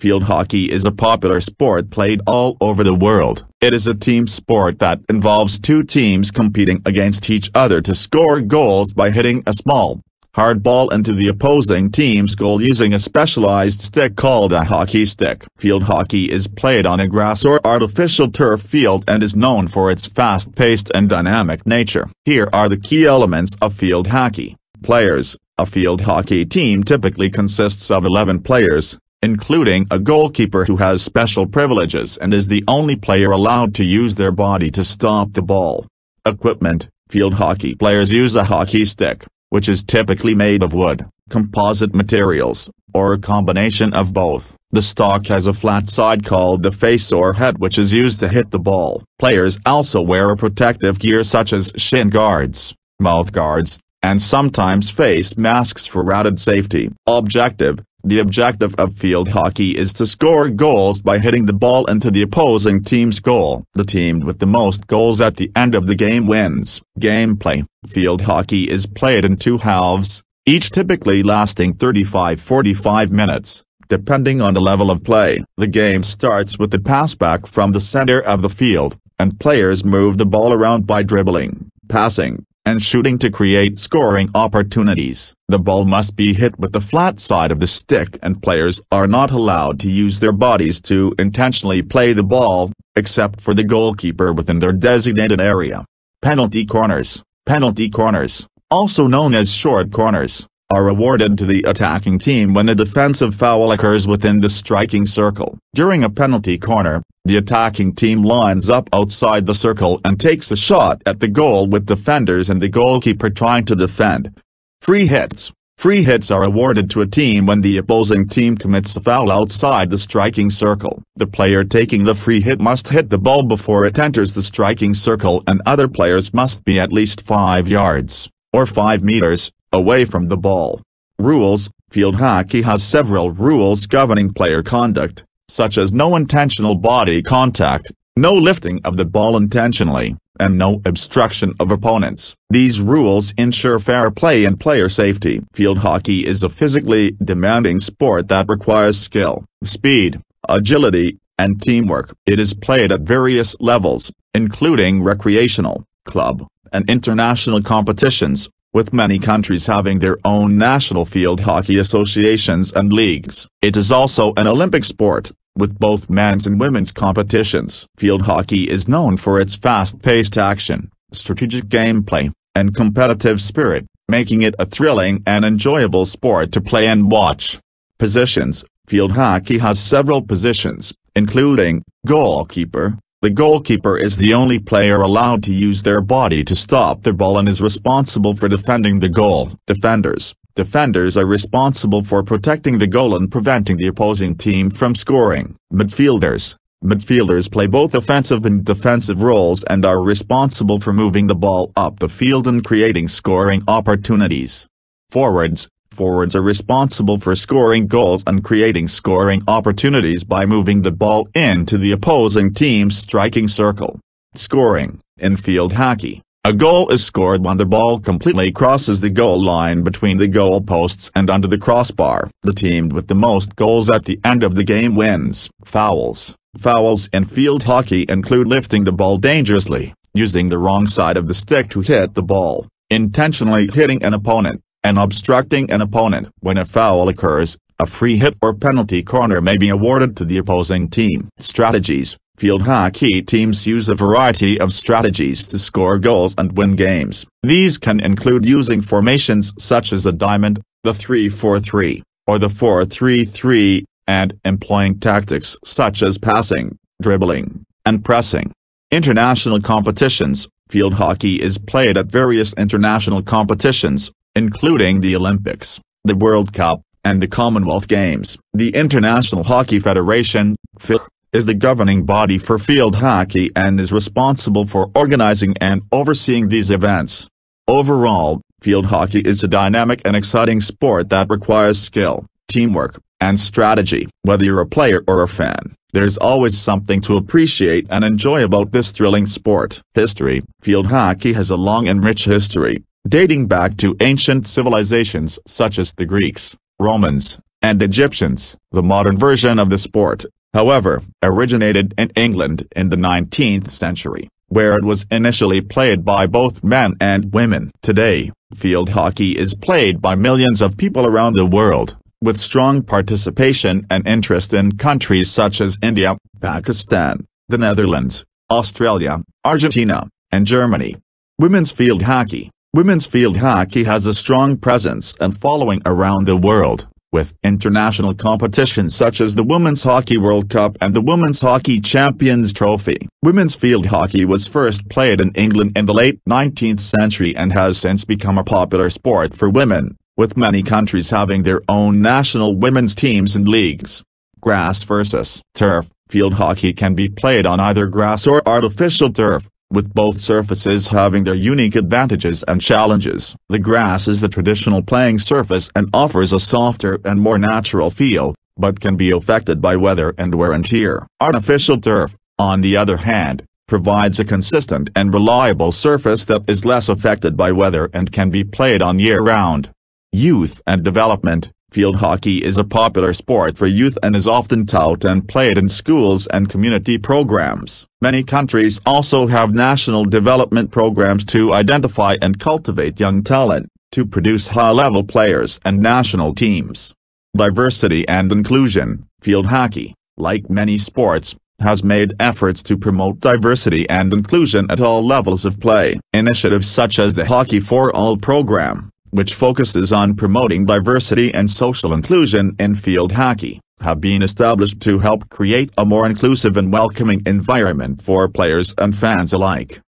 Field hockey is a popular sport played all over the world. It is a team sport that involves two teams competing against each other to score goals by hitting a small, hard ball into the opposing team's goal using a specialized stick called a hockey stick. Field hockey is played on a grass or artificial turf field and is known for its fast-paced and dynamic nature. Here are the key elements of field hockey. Players. A field hockey team typically consists of 11 players, including a goalkeeper who has special privileges and is the only player allowed to use their body to stop the ball. Equipment. Field hockey players use a hockey stick, which is typically made of wood, composite materials, or a combination of both. The stock has a flat side called the face or head which is used to hit the ball. Players also wear a protective gear such as shin guards, mouth guards, and sometimes face masks for added safety. Objective. The objective of field hockey is to score goals by hitting the ball into the opposing team's goal. The team with the most goals at the end of the game wins. Gameplay. Field hockey is played in two halves, each typically lasting 35–45 minutes, depending on the level of play. The game starts with the pass back from the center of the field, and players move the ball around by dribbling, passing, and shooting to create scoring opportunities. The ball must be hit with the flat side of the stick and players are not allowed to use their bodies to intentionally play the ball, except for the goalkeeper within their designated area. Penalty corners. Penalty corners, also known as short corners, are awarded to the attacking team when a defensive foul occurs within the striking circle. During a penalty corner, the attacking team lines up outside the circle and takes a shot at the goal with defenders and the goalkeeper trying to defend. Free hits. Free hits are awarded to a team when the opposing team commits a foul outside the striking circle. The player taking the free hit must hit the ball before it enters the striking circle and other players must be at least 5 yards, or 5 meters, away from the ball. Rules. Field hockey has several rules governing player conduct, such as no intentional body contact, no lifting of the ball intentionally, and no obstruction of opponents. These rules ensure fair play and player safety. Field hockey is a physically demanding sport that requires skill, speed, agility, and teamwork. It is played at various levels, including recreational, club, and international competitions, with many countries having their own national field hockey associations and leagues. It is also an Olympic sport, with both men's and women's competitions. Field hockey is known for its fast-paced action, strategic gameplay, and competitive spirit, making it a thrilling and enjoyable sport to play and watch. Positions. Field hockey has several positions, including goalkeeper. The goalkeeper is the only player allowed to use their body to stop the ball and is responsible for defending the goal. Defenders. Defenders are responsible for protecting the goal and preventing the opposing team from scoring. Midfielders. Midfielders play both offensive and defensive roles and are responsible for moving the ball up the field and creating scoring opportunities. Forwards. Forwards are responsible for scoring goals and creating scoring opportunities by moving the ball into the opposing team's striking circle. Scoring. In field hockey, a goal is scored when the ball completely crosses the goal line between the goal posts and under the crossbar. The team with the most goals at the end of the game wins. Fouls. Fouls in field hockey include lifting the ball dangerously, using the wrong side of the stick to hit the ball, intentionally hitting an opponent, and obstructing an opponent. When a foul occurs, a free hit or penalty corner may be awarded to the opposing team. Strategies. Field hockey teams use a variety of strategies to score goals and win games. These can include using formations such as the diamond, the 3-4-3, or the 4-3-3, and employing tactics such as passing, dribbling, and pressing. International competitions. Field hockey is played at various international competitions, including the Olympics, the World Cup, and the Commonwealth Games. The International Hockey Federation, FIFA, is the governing body for field hockey and is responsible for organizing and overseeing these events. Overall, field hockey is a dynamic and exciting sport that requires skill, teamwork, and strategy. Whether you're a player or a fan, there's always something to appreciate and enjoy about this thrilling sport. History. Field hockey has a long and rich history, dating back to ancient civilizations such as the Greeks, Romans, and Egyptians. The modern version of the sport, however, originated in England in the 19th century, where it was initially played by both men and women. Today, field hockey is played by millions of people around the world, with strong participation and interest in countries such as India, Pakistan, the Netherlands, Australia, Argentina, and Germany. Women's field hockey. Women's field hockey has a strong presence and following around the world, with international competitions such as the Women's Hockey World Cup and the Women's Hockey Champions Trophy. Women's field hockey was first played in England in the late 19th century and has since become a popular sport for women, with many countries having their own national women's teams and leagues. Grass versus turf. Field hockey can be played on either grass or artificial turf, with both surfaces having their unique advantages and challenges. The grass is the traditional playing surface and offers a softer and more natural feel, but can be affected by weather and wear and tear. Artificial turf, on the other hand, provides a consistent and reliable surface that is less affected by weather and can be played on year-round. Youth and development. Field hockey is a popular sport for youth and is often taught and played in schools and community programs. Many countries also have national development programs to identify and cultivate young talent, to produce high-level players and national teams. Diversity and inclusion. Field hockey, like many sports, has made efforts to promote diversity and inclusion at all levels of play. Initiatives such as the Hockey for All program, which focuses on promoting diversity and social inclusion in field hockey, have been established to help create a more inclusive and welcoming environment for players and fans alike.